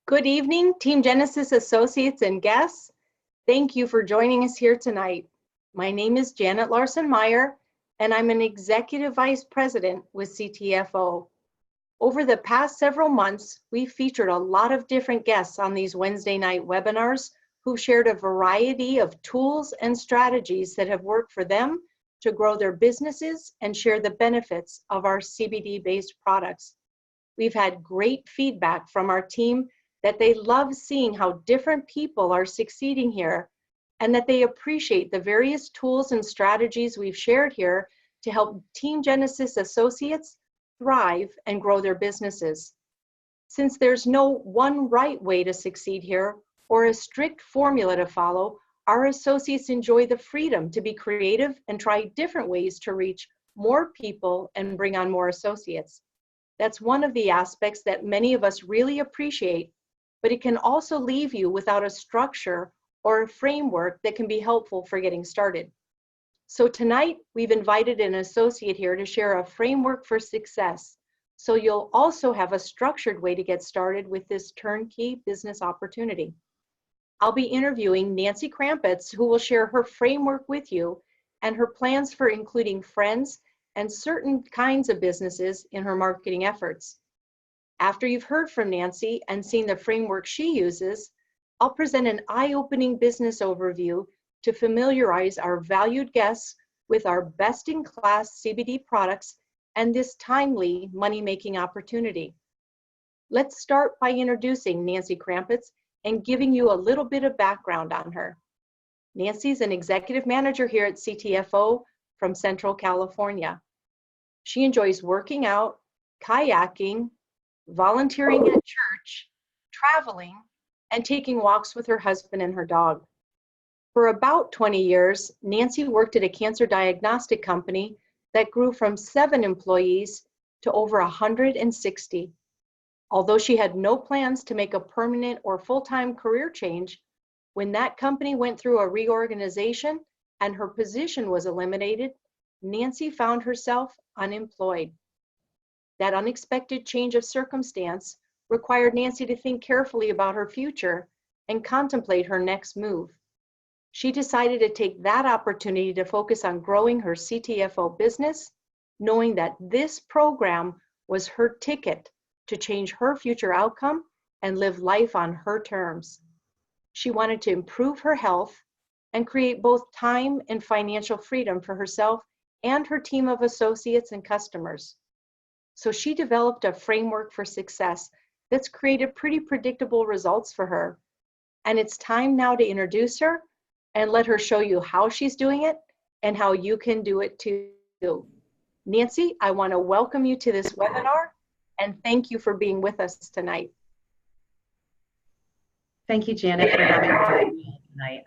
Good evening, Team Genesis associates and guests. Thank you for joining us here tonight. My name is Janet Larson Meyer, and I'm an Executive Vice President with CTFO. Over the past several months, we've featured a lot of different guests on these Wednesday night webinars who shared a variety of tools and strategies that have worked for them to grow their businesses and share the benefits of our CBD-based products. We've had great feedback from our team that they love seeing how different people are succeeding here and that they appreciate the various tools and strategies we've shared here to help Team Genesis associates thrive and grow their businesses. Since there's no one right way to succeed here or a strict formula to follow, our associates enjoy the freedom to be creative and try different ways to reach more people and bring on more associates. That's one of the aspects that many of us really appreciate, but it can also leave you without a structure or a framework that can be helpful for getting started. So tonight, we've invited an associate here to share a framework for success, so you'll also have a structured way to get started with this turnkey business opportunity. I'll be interviewing Nancy Krampetz, who will share her framework with you and her plans for including friends and certain kinds of businesses in her marketing efforts. After you've heard from Nancy and seen the framework she uses, I'll present an eye-opening business overview to familiarize our valued guests with our best-in-class CBD products and this timely money-making opportunity. Let's start by introducing Nancy Krampetz and giving you a little bit of background on her. Nancy's an executive manager here at CTFO from Central California. She enjoys working out, kayaking, volunteering at church, traveling, and taking walks with her husband and her dog. For about 20 years, Nancy worked at a cancer diagnostic company that grew from 7 employees to over 160. Although she had no plans to make a permanent or full-time career change, when that company went through a reorganization and her position was eliminated, Nancy found herself unemployed. That unexpected change of circumstance required Nancy to think carefully about her future and contemplate her next move. She decided to take that opportunity to focus on growing her CTFO business, knowing that this program was her ticket to change her future outcome and live life on her terms. She wanted to improve her health and create both time and financial freedom for herself and her team of associates and customers. So she developed a framework for success that's created pretty predictable results for her. And it's time now to introduce her and let her show you how she's doing it and how you can do it too. Nancy, I want to welcome you to this webinar and thank you for being with us tonight. Thank you, Janet, for having me tonight.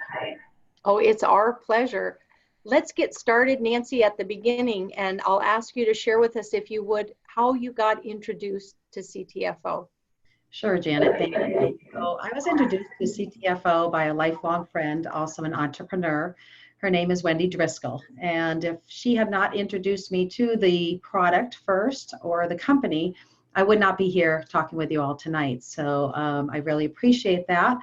Oh, it's our pleasure. Let's get started, Nancy, at the beginning, and I'll ask you to share with us, if you would, how you got introduced to CTFO. Sure, Janet, thank you. So I was introduced to CTFO by a lifelong friend, also an entrepreneur. Her name is Wendy Driscoll. And if she had not introduced me to the product first or the company, I would not be here talking with you all tonight. So I really appreciate that.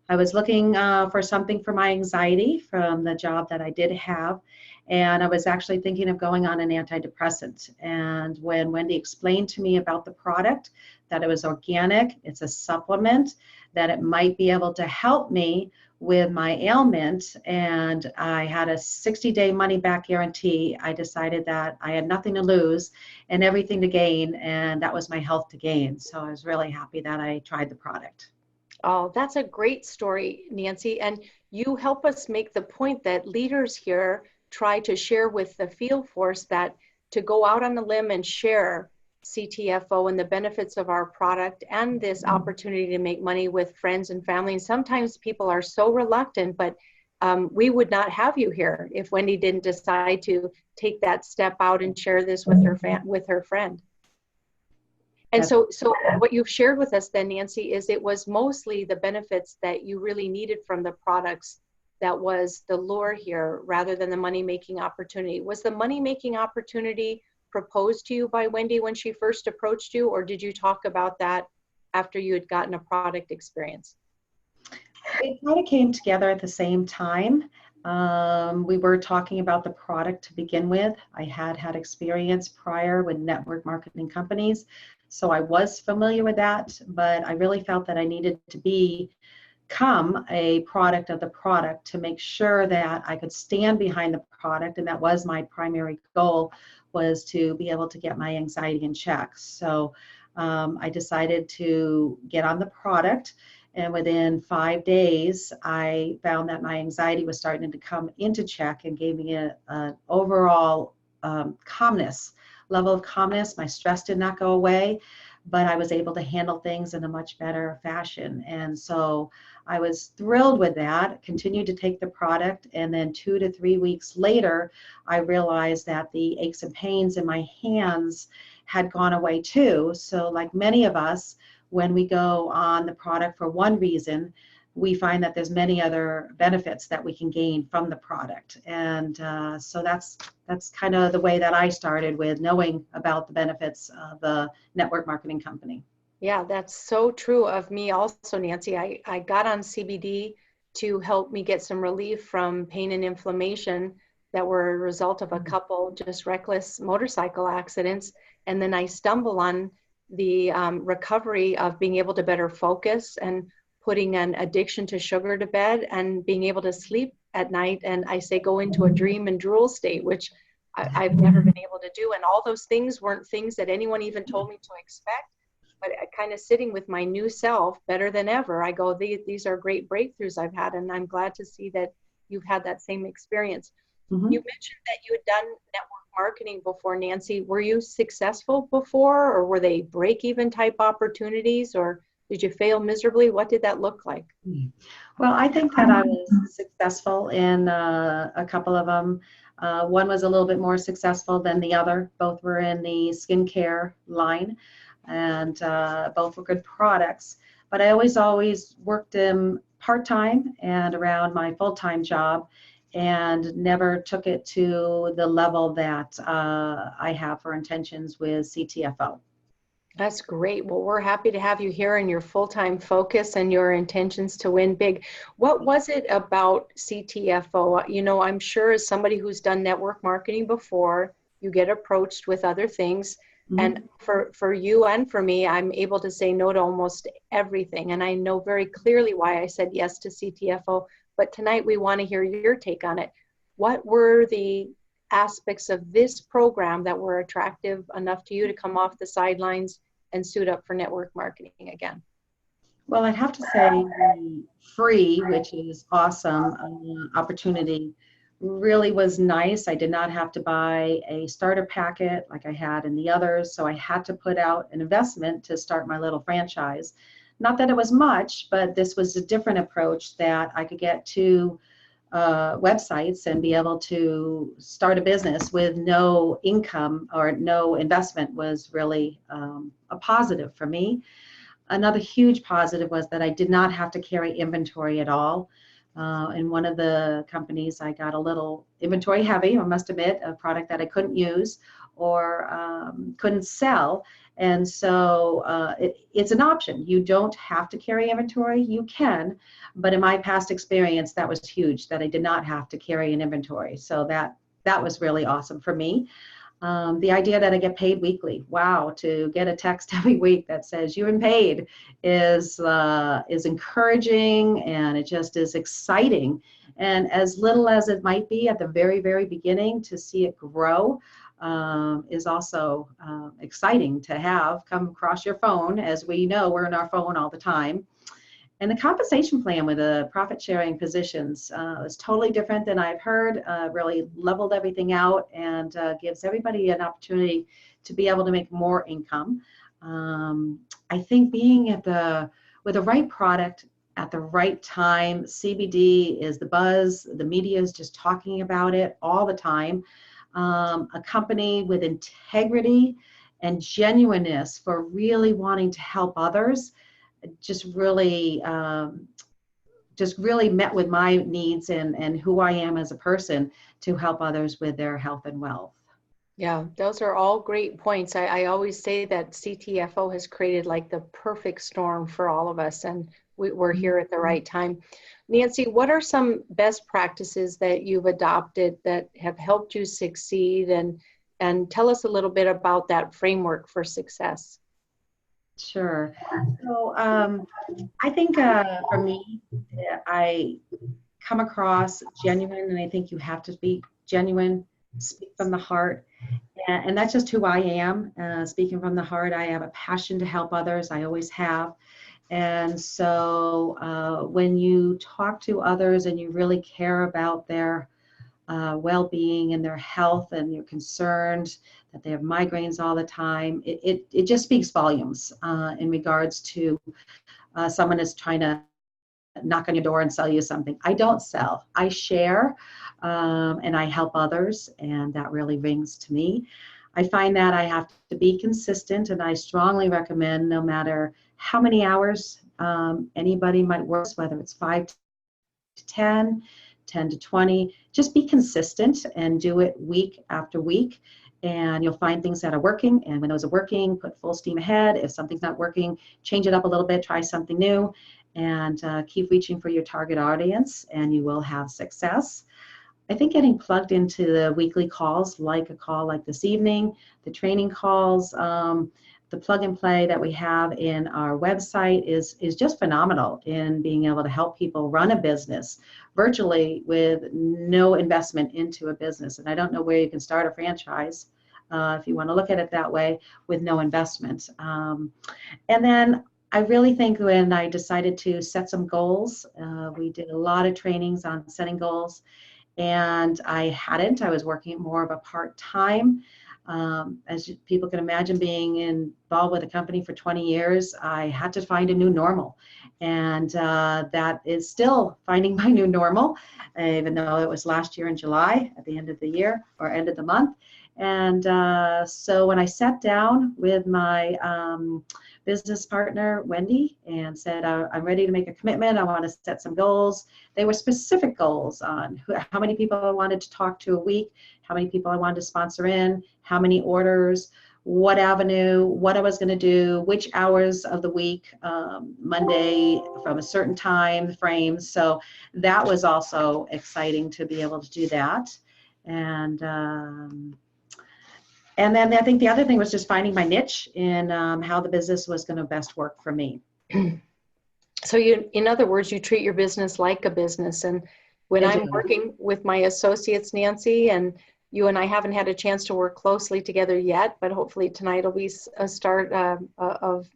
I was looking for something for my anxiety from the job that I did have, and I was actually thinking of going on an antidepressant. And when Wendy explained to me about the product, that it was organic, it's a supplement, that it might be able to help me with my ailment, and I had a 60-day money-back guarantee, I decided that I had nothing to lose and everything to gain, and that was my health to gain. So I was really happy that I tried the product. Oh, that's a great story, Nancy. And you help us make the point that leaders here try to share with the field force that to go out on a limb and share CTFO and the benefits of our product and this opportunity to make money with friends and family. And sometimes people are so reluctant, but we would not have you here if Wendy didn't decide to take that step out and share this with her friend. And so what you've shared with us then, Nancy, is it was mostly the benefits that you really needed from the products that was the lure here rather than the money-making opportunity. Was the money-making opportunity proposed to you by Wendy when she first approached you, or did you talk about that after you had gotten a product experience? It kind of came together at the same time. We were talking about the product to begin with. I had had experience prior with network marketing companies, so I was familiar with that, but I really felt that I needed to become a product of the product to make sure that I could stand behind the product, and that was my primary goal, was to be able to get my anxiety in check. So I decided to get on the product. And within 5 days, I found that my anxiety was starting to come into check and gave me an overall calmness, level of calmness. My stress did not go away, but I was able to handle things in a much better fashion. And so I was thrilled with that, continued to take the product. And then 2 to 3 weeks later, I realized that the aches and pains in my hands had gone away too. So like many of us, when we go on the product for one reason, we find that there's many other benefits that we can gain from the product. And so that's kind of the way that I started, with knowing about the benefits of the network marketing company. Yeah, that's so true of me also, Nancy. I got on CBD to help me get some relief from pain and inflammation that were a result of a couple just reckless motorcycle accidents. And then I stumble on the recovery of being able to better focus and putting an addiction to sugar to bed and being able to sleep at night. And I say go into a dream and drool state, which I've never been able to do. And all those things weren't things that anyone even told me to expect, but kind of sitting with my new self better than ever. I go, these are great breakthroughs I've had, and I'm glad to see that you've had that same experience. Mm-hmm. You mentioned that you had done network marketing before, Nancy. Were you successful before, or were they break-even type opportunities, or did you fail miserably? What did that look like? Well, I think that I was successful in a couple of them. One was a little bit more successful than the other. Both were in the skincare line, and both were good products. But I always worked them part-time and around my full-time job, and never took it to the level that I have for intentions with CTFO. That's great. Well, we're happy to have you here in your full-time focus and your intentions to win big. What was it about CTFO? You know, I'm sure as somebody who's done network marketing before, you get approached with other things. Mm-hmm. And for you and for me, I'm able to say no to almost everything. And I know very clearly why I said yes to CTFO. But tonight we want to hear your take on it. What were the aspects of this program that were attractive enough to you to come off the sidelines and suit up for network marketing again? Well, I'd have to say the free, which is awesome, opportunity really was nice. I did not have to buy a starter packet like I had in the others, so I had to put out an investment to start my little franchise. Not that it was much, but this was a different approach, that I could get to websites and be able to start a business with no income or no investment was really a positive for me. Another huge positive was that I did not have to carry inventory at all. In one of the companies, I got a little inventory heavy, I must admit, a product that I couldn't use or couldn't sell. And so it's an option. You don't have to carry inventory. You can, but in my past experience, that was huge, that I did not have to carry an inventory. So that was really awesome for me. The idea that I get paid weekly, wow, to get a text every week that says you've been paid is encouraging, and it just is exciting. And as little as it might be at the very, very beginning, to see it grow is also exciting to have come across your phone. As we know, we're in our phone all the time. And the compensation plan with the profit sharing positions is totally different than I've heard, really leveled everything out, and gives everybody an opportunity to be able to make more income. I think being with the right product at the right time, CBD is the buzz, the media is just talking about it all the time. A company with integrity and genuineness for really wanting to help others just really met with my needs and who I am as a person to help others with their health and wealth. Yeah, those are all great points. I always say that CTFO has created like the perfect storm for all of us, and we're here at the right time. Nancy, what are some best practices that you've adopted that have helped you succeed? And tell us a little bit about that framework for success. Sure. So I think for me, I come across genuine, and I think you have to be genuine, speak from the heart. And that's just who I am, speaking from the heart. I have a passion to help others. I always have. And so when you talk to others and you really care about their well-being and their health, and you're concerned that they have migraines all the time, it just speaks volumes in regards to someone is trying to knock on your door and sell you something. I don't sell, I share, and I help others, and that really rings to me. I find that I have to be consistent, and I strongly recommend, no matter how many hours anybody might work, whether it's 5 to 10, 10 to 20, just be consistent and do it week after week. And you'll find things that are working. And when those are working, put full steam ahead. If something's not working, change it up a little bit, try something new, and keep reaching for your target audience, and you will have success. I think getting plugged into the weekly calls, like a call like this evening, the training calls, the plug and play that we have in our website is just phenomenal in being able to help people run a business virtually with no investment into a business. And I don't know where you can start a franchise, if you want to look at it that way, with no investment. And then I really think when I decided to set some goals, we did a lot of trainings on setting goals, and I was working more of a part-time. As people can imagine, being involved with a company for 20 years, I had to find a new normal. And that is still finding my new normal, even though it was last year in July, at the end of the year, or end of the month. And so when I sat down with my business partner, Wendy, and said, I'm ready to make a commitment, I want to set some goals. They were specific goals on how many people I wanted to talk to a week, how many people I wanted to sponsor in, how many orders, what avenue, what I was going to do, which hours of the week, Monday from a certain time frame. So that was also exciting to be able to do that. And then I think the other thing was just finding my niche in how the business was going to best work for me. So in other words, you treat your business like a business. And when I'm working with my associates, Nancy, and you and I haven't had a chance to work closely together yet, but hopefully tonight will be a start of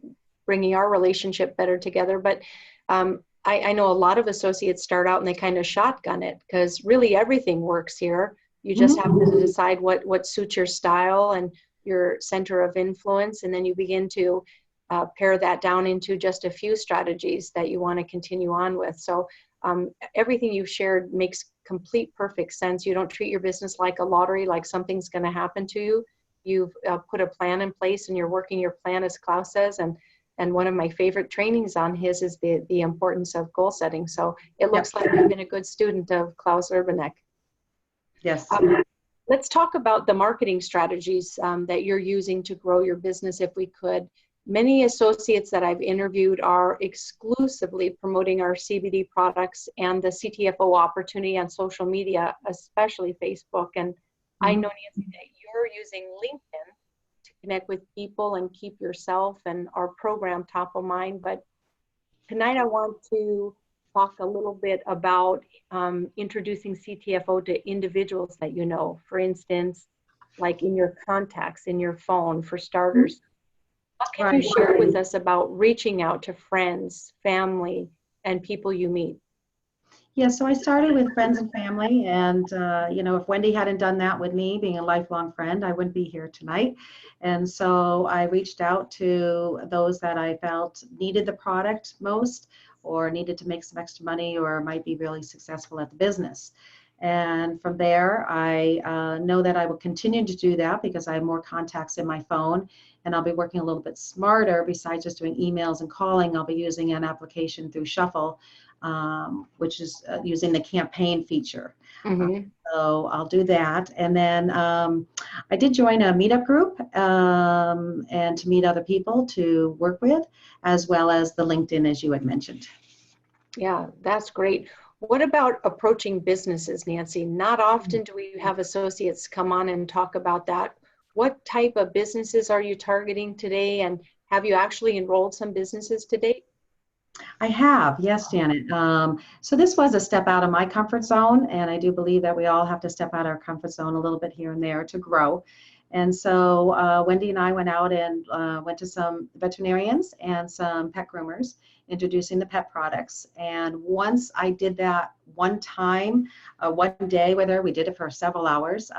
bringing our relationship better together. But I know a lot of associates start out and they kind of shotgun it, because really everything works here. You just have to decide what suits your style and your center of influence, and then you begin to pare that down into just a few strategies that you want to continue on with. So everything you've shared makes complete, perfect sense. You don't treat your business like a lottery, like something's going to happen to you. You've put a plan in place, and you're working your plan, as Klaus says. And one of my favorite trainings on his is the importance of goal setting. So it looks like you've been a good student of Klaus Urbanek. Yes. Let's talk about the marketing strategies that you're using to grow your business, if we could. Many associates that I've interviewed are exclusively promoting our CBD products and the CTFO opportunity on social media, especially Facebook. And I know, Nancy, that you're using LinkedIn to connect with people and keep yourself and our program top of mind. But tonight I want to talk a little bit about introducing CTFO to individuals that you know. For instance, like in your contacts, in your phone, for starters. What can you share with us about reaching out to friends, family, and people you meet? Yeah, so I started with friends and family, and if Wendy hadn't done that with me, being a lifelong friend, I wouldn't be here tonight. And so I reached out to those that I felt needed the product most, or needed to make some extra money, or might be really successful at the business. And from there, I know that I will continue to do that because I have more contacts in my phone, and I'll be working a little bit smarter. Besides just doing emails and calling, I'll be using an application through Shuffle, which is using the campaign feature. So I'll do that. And then I did join a meetup group and to meet other people to work with, as well as the LinkedIn, as you had mentioned. Yeah, that's great. What about approaching businesses, Nancy? Not often do we have associates come on and talk about that. What type of businesses are you targeting today, and have you actually enrolled some businesses to date? I have, yes, Janet. So this was a step out of my comfort zone, and I do believe that we all have to step out of our comfort zone a little bit here and there to grow. And so Wendy and I went out and went to some veterinarians and some pet groomers, introducing the pet products. And once I did that one time, one day with her, we did it for several hours.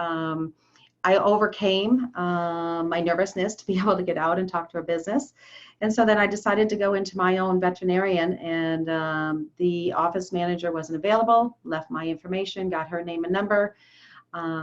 I overcame my nervousness to be able to get out and talk to a business. And so then I decided to go into my own veterinarian, and the office manager wasn't available, left my information, got her name and number.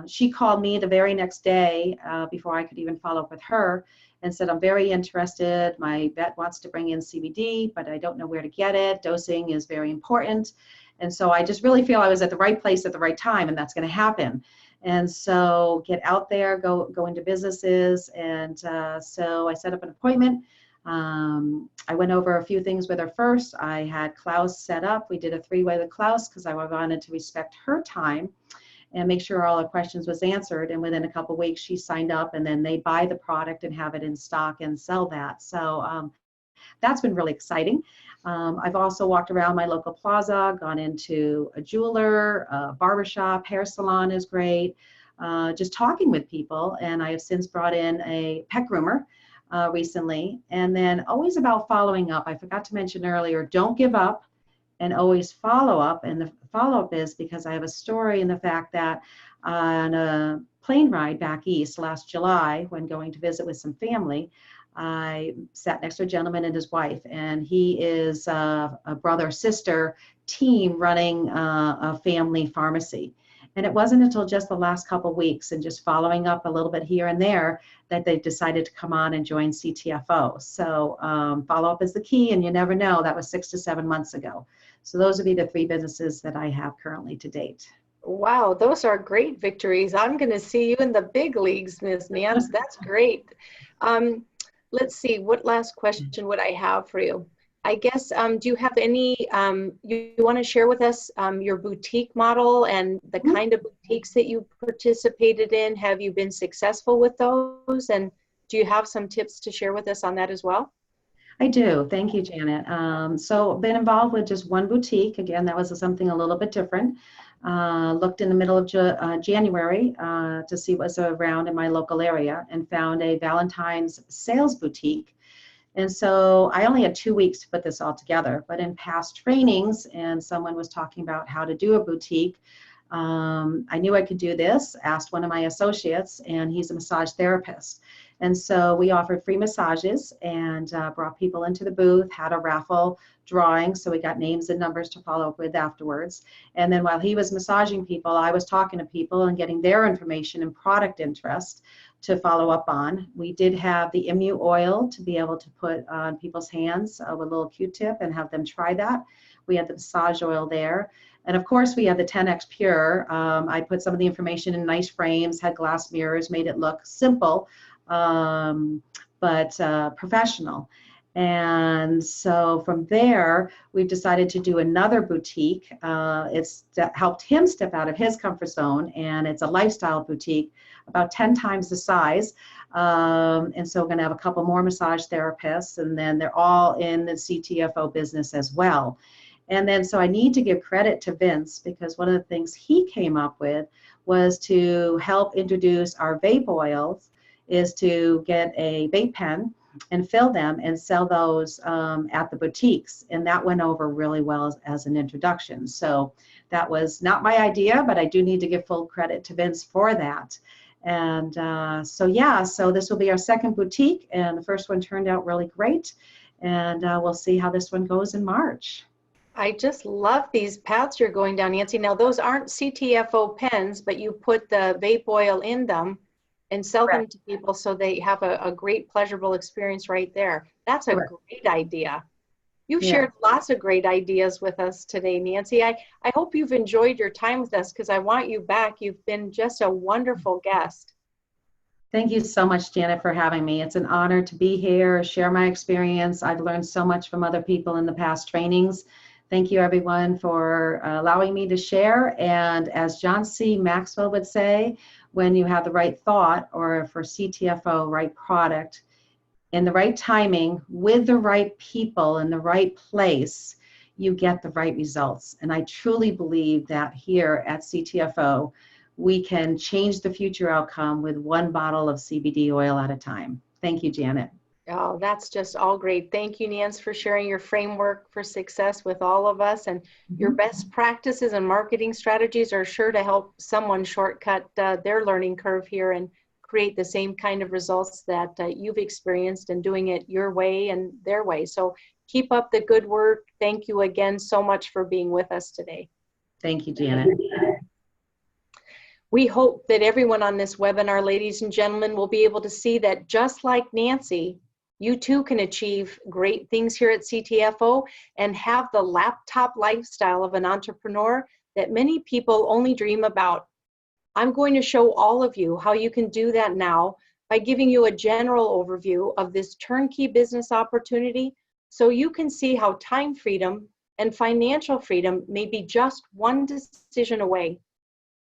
She called me the very next day before I could even follow up with her and said, I'm very interested. My vet wants to bring in CBD, but I don't know where to get it. Dosing is very important. And so I just really feel I was at the right place at the right time, and that's going to happen. And so get out there, go into businesses. And so I set up an appointment. I went over a few things with her first. I had Klaus set up. We did a three-way with Klaus because I wanted to respect her time and make sure all her questions was answered. And within a couple of weeks, she signed up, and then they buy the product and have it in stock and sell that. So that's been really exciting. I've also walked around my local plaza, gone into a jeweler, a barbershop, hair salon is great, just talking with people. And I have since brought in a pet groomer recently. And then always about following up. I forgot to mention earlier, don't give up and always follow up. And the follow-up is because I have a story in the fact that on a plane ride back east last July, when going to visit with some family, I sat next to a gentleman and his wife, and he is a brother-sister team running a family pharmacy. And it wasn't until just the last couple of weeks and just following up a little bit here and there that they decided to come on and join CTFO. So follow-up is the key, and you never know. That was 6 to 7 months ago. So those would be the 3 businesses that I have currently to date. Wow, those are great victories. I'm going to see you in the big leagues, Ms. Nance. That's great. Let's see, what last question would I have for you? I guess, do you have any, you want to share with us your boutique model and the kind of boutiques that you participated in? Have you been successful with those? And do you have some tips to share with us on that as well? I do. Thank you, Janet. So been involved with just one boutique. Again, that was something a little bit different. Looked in the middle of January to see what was around in my local area and found a Valentine's sales boutique. And so I only had 2 weeks to put this all together, but in past trainings, and someone was talking about how to do a boutique, I knew I could do this, asked one of my associates, and he's a massage therapist. And so we offered free massages and brought people into the booth, had a raffle drawing, so we got names and numbers to follow up with afterwards. And then while he was massaging people, I was talking to people and getting their information and product interest to follow up on. We did have the Immu oil to be able to put on people's hands with a little Q-tip and have them try that. We had the massage oil there. And of course, we had the 10X Pure. I put some of the information in nice frames, had glass mirrors, made it look simple, but professional. And so from there, we've decided to do another boutique. It's helped him step out of his comfort zone, and it's a lifestyle boutique, about 10 times the size. And so we're going to have a couple more massage therapists, and then they're all in the CTFO business as well. And then so I need to give credit to Vince, because one of the things he came up with was to help introduce our vape oils, is to get a vape pen and fill them and sell those at the boutiques. And that went over really well as an introduction. So that was not my idea, but I do need to give full credit to Vince for that. And so this will be our second boutique, and the first one turned out really great. And we'll see how this one goes in March. I just love these paths you're going down, Nancy. Now, those aren't CTFO pens, but you put the vape oil in them and sell them to people so they have a great pleasurable experience right there. That's a great idea. You've Yeah. shared lots of great ideas with us today, Nancy. I hope you've enjoyed your time with us because I want you back. You've been just a wonderful guest. Thank you so much, Janet, for having me. It's an honor to be here, share my experience. I've learned so much from other people in the past trainings. Thank you, everyone, for allowing me to share. And as John C. Maxwell would say, when you have the right thought, or for CTFO, right product, in the right timing, with the right people in the right place, you get the right results. And I truly believe that here at CTFO, we can change the future outcome with one bottle of CBD oil at a time. Thank you, Janet. Oh, that's just all great. Thank you, Nance, for sharing your framework for success with all of us. And your best practices and marketing strategies are sure to help someone shortcut their learning curve here and create the same kind of results that you've experienced and doing it your way and their way. So keep up the good work. Thank you again so much for being with us today. Thank you, Janet. We hope that everyone on this webinar, ladies and gentlemen, will be able to see that just like Nancy, you too can achieve great things here at CTFO and have the laptop lifestyle of an entrepreneur that many people only dream about. I'm going to show all of you how you can do that now by giving you a general overview of this turnkey business opportunity so you can see how time freedom and financial freedom may be just one decision away.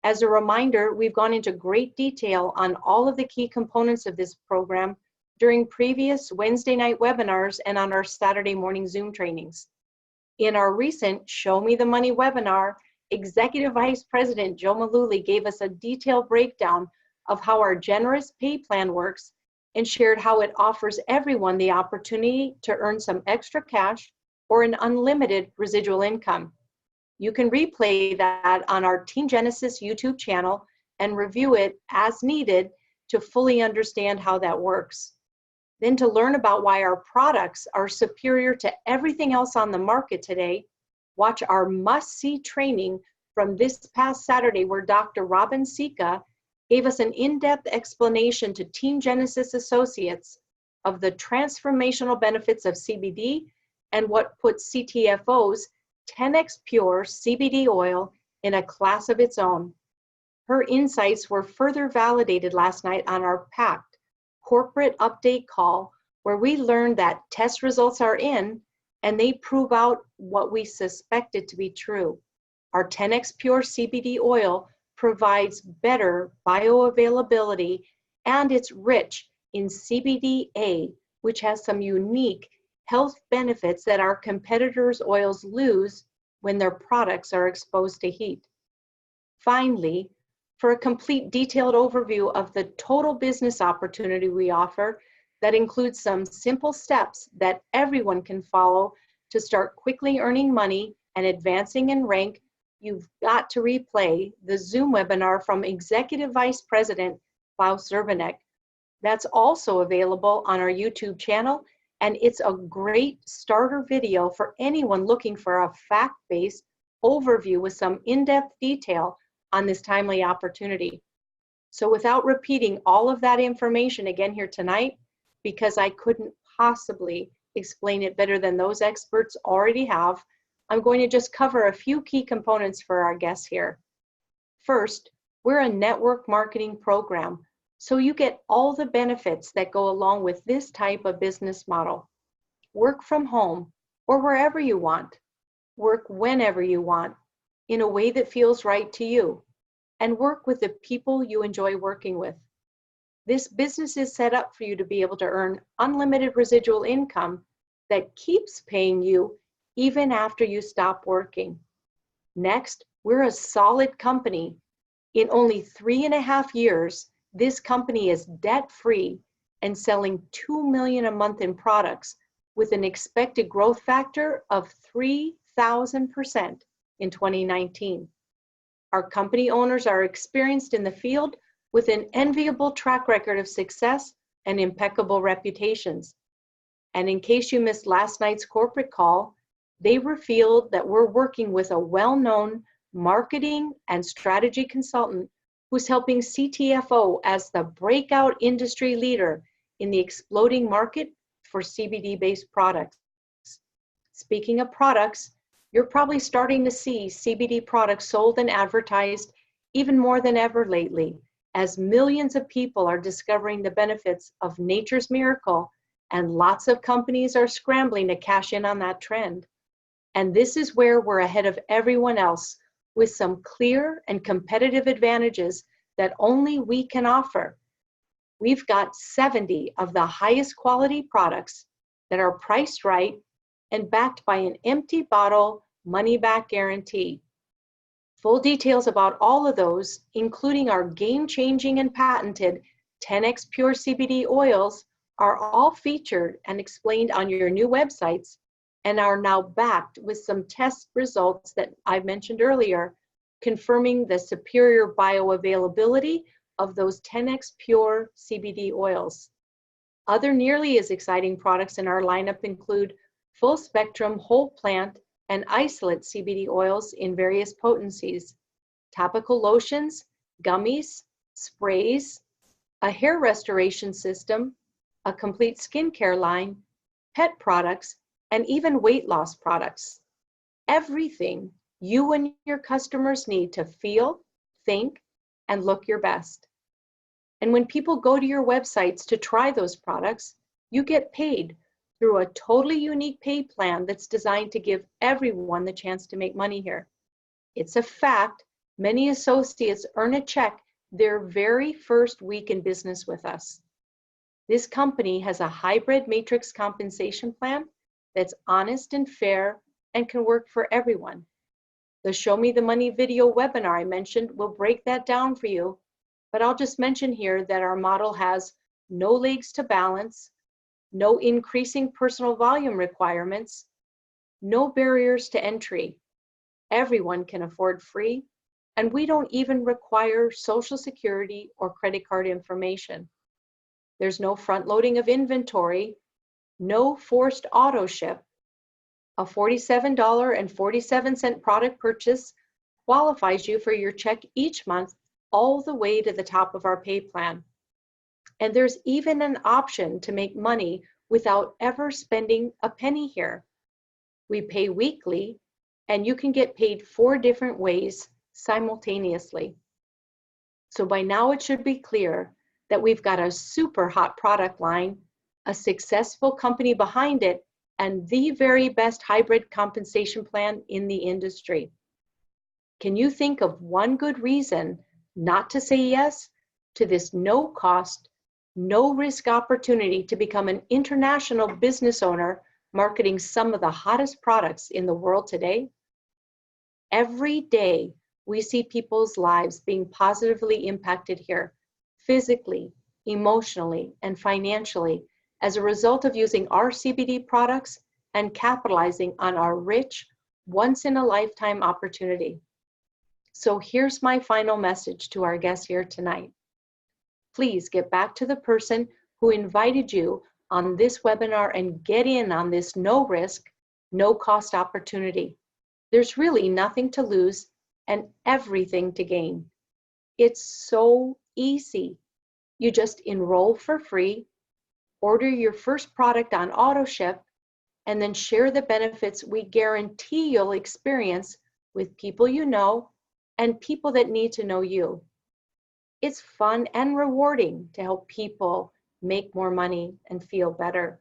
As a reminder, we've gone into great detail on all of the key components of this program during previous Wednesday night webinars and on our Saturday morning Zoom trainings. In our recent Show Me the Money webinar, Executive Vice President Joe Malooly gave us a detailed breakdown of how our generous pay plan works and shared how it offers everyone the opportunity to earn some extra cash or an unlimited residual income. You can replay that on our Team Genesis YouTube channel and review it as needed to fully understand how that works. Then to learn about why our products are superior to everything else on the market today, watch our must-see training from this past Saturday where Dr. Robin Sika gave us an in-depth explanation to Team Genesis associates of the transformational benefits of CBD and what puts CTFO's 10X Pure CBD oil in a class of its own. Her insights were further validated last night on our packed corporate update call where we learned that test results are in and they prove out what we suspected to be true. Our 10X Pure CBD oil provides better bioavailability and it's rich in CBDA, which has some unique health benefits that our competitors' oils lose when their products are exposed to heat. Finally, for a complete detailed overview of the total business opportunity we offer that includes some simple steps that everyone can follow to start quickly earning money and advancing in rank, you've got to replay the Zoom webinar from Executive Vice President Klaus Zerbanek. That's also available on our YouTube channel, and it's a great starter video for anyone looking for a fact-based overview with some in-depth detail on this timely opportunity. So without repeating all of that information again here tonight, because I couldn't possibly explain it better than those experts already have, I'm going to just cover a few key components for our guests here. First, we're a network marketing program, so you get all the benefits that go along with this type of business model. Work from home or wherever you want. Work whenever you want in a way that feels right to you, and work with the people you enjoy working with. This business is set up for you to be able to earn unlimited residual income that keeps paying you even after you stop working. Next, we're a solid company. In only 3.5 years, this company is debt-free and selling $2 million a month in products with an expected growth factor of 3,000% in 2019. Our company owners are experienced in the field with an enviable track record of success and impeccable reputations. And in case you missed last night's corporate call, they revealed that we're working with a well-known marketing and strategy consultant who's helping CTFO as the breakout industry leader in the exploding market for CBD-based products. Speaking of products, you're probably starting to see CBD products sold and advertised even more than ever lately, as millions of people are discovering the benefits of nature's miracle, and lots of companies are scrambling to cash in on that trend. And this is where we're ahead of everyone else, with some clear and competitive advantages that only we can offer. We've got 70 of the highest quality products that are priced right and backed by an empty bottle money-back guarantee. Full details about all of those, including our game-changing and patented 10X Pure CBD oils, are all featured and explained on your new websites and are now backed with some test results that I mentioned earlier, confirming the superior bioavailability of those 10X Pure CBD oils. Other nearly as exciting products in our lineup include full spectrum whole plant and isolate CBD oils in various potencies, topical lotions, gummies, sprays, a hair restoration system, a complete skincare line, pet products, and even weight loss products. Everything you and your customers need to feel, think, and look your best. And when people go to your websites to try those products, you get paid through a totally unique pay plan that's designed to give everyone the chance to make money here. It's a fact, many associates earn a check their very first week in business with us. This company has a hybrid matrix compensation plan that's honest and fair and can work for everyone. The Show Me the Money video webinar I mentioned will break that down for you, but I'll just mention here that our model has no legs to balance, no increasing personal volume requirements, no barriers to entry. Everyone can afford free, and we don't even require Social Security or credit card information. There's no front loading of inventory, no forced auto ship. A $47.47 product purchase qualifies you for your check each month all the way to the top of our pay plan. And there's even an option to make money without ever spending a penny here. We pay weekly, and you can get paid 4 different ways simultaneously. So by now it should be clear that we've got a super hot product line, a successful company behind it, and the very best hybrid compensation plan in the industry. Can you think of one good reason not to say yes to this no cost, no risk opportunity to become an international business owner marketing some of the hottest products in the world today? Every day we see people's lives being positively impacted here, physically, emotionally, and financially, as a result of using our CBD products and capitalizing on our rich, once-in-a-lifetime opportunity. So here's my final message to our guests here tonight. Please get back to the person who invited you on this webinar and get in on this no risk, no cost opportunity. There's really nothing to lose and everything to gain. It's so easy. You just enroll for free, order your first product on auto ship, and then share the benefits we guarantee you'll experience with people you know and people that need to know you. It's fun and rewarding to help people make more money and feel better.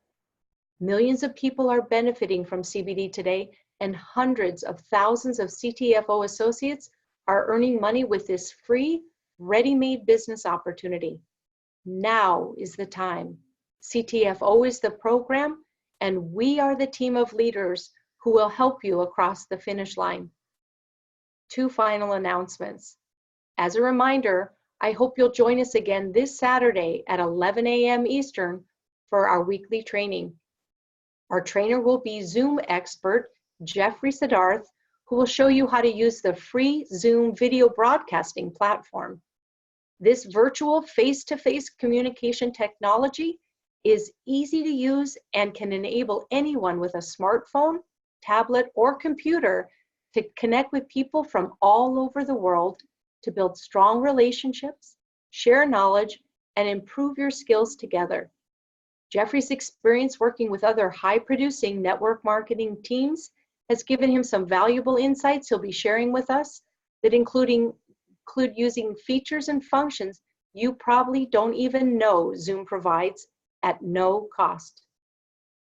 Millions of people are benefiting from CBD today, and hundreds of thousands of CTFO associates are earning money with this free, ready-made business opportunity. Now is the time. CTFO is the program, and we are the team of leaders who will help you across the finish line. 2 final announcements. As a reminder, I hope you'll join us again this Saturday at 11 a.m. Eastern for our weekly training. Our trainer will be Zoom expert Jeffrey Siddharth, who will show you how to use the free Zoom video broadcasting platform. This virtual face-to-face communication technology is easy to use and can enable anyone with a smartphone, tablet, or computer to connect with people from all over the world to build strong relationships, share knowledge, and improve your skills together. Jeffrey's experience working with other high-producing network marketing teams has given him some valuable insights he'll be sharing with us that include using features and functions you probably don't even know Zoom provides at no cost.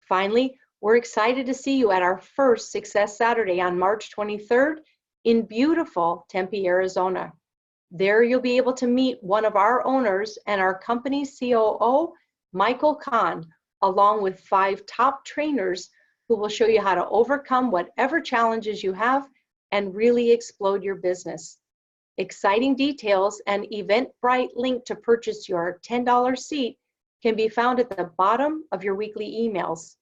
Finally, we're excited to see you at our first Success Saturday on March 23rd in beautiful Tempe, Arizona. There you'll be able to meet one of our owners and our company's COO, Michael Kahn, along with 5 top trainers who will show you how to overcome whatever challenges you have and really explode your business. Exciting details and Eventbrite link to purchase your $10 seat can be found at the bottom of your weekly emails.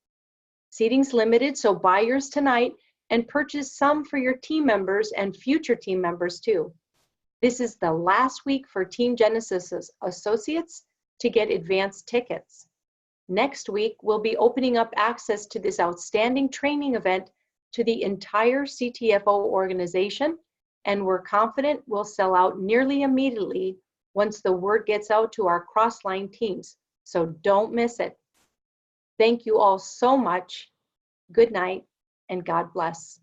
Seating's limited, so buy yours tonight and purchase some for your team members and future team members too. This is the last week for Team Genesis associates to get advanced tickets. Next week, we'll be opening up access to this outstanding training event to the entire CTFO organization, and we're confident we'll sell out nearly immediately once the word gets out to our cross-line teams, so don't miss it. Thank you all so much. Good night, and God bless.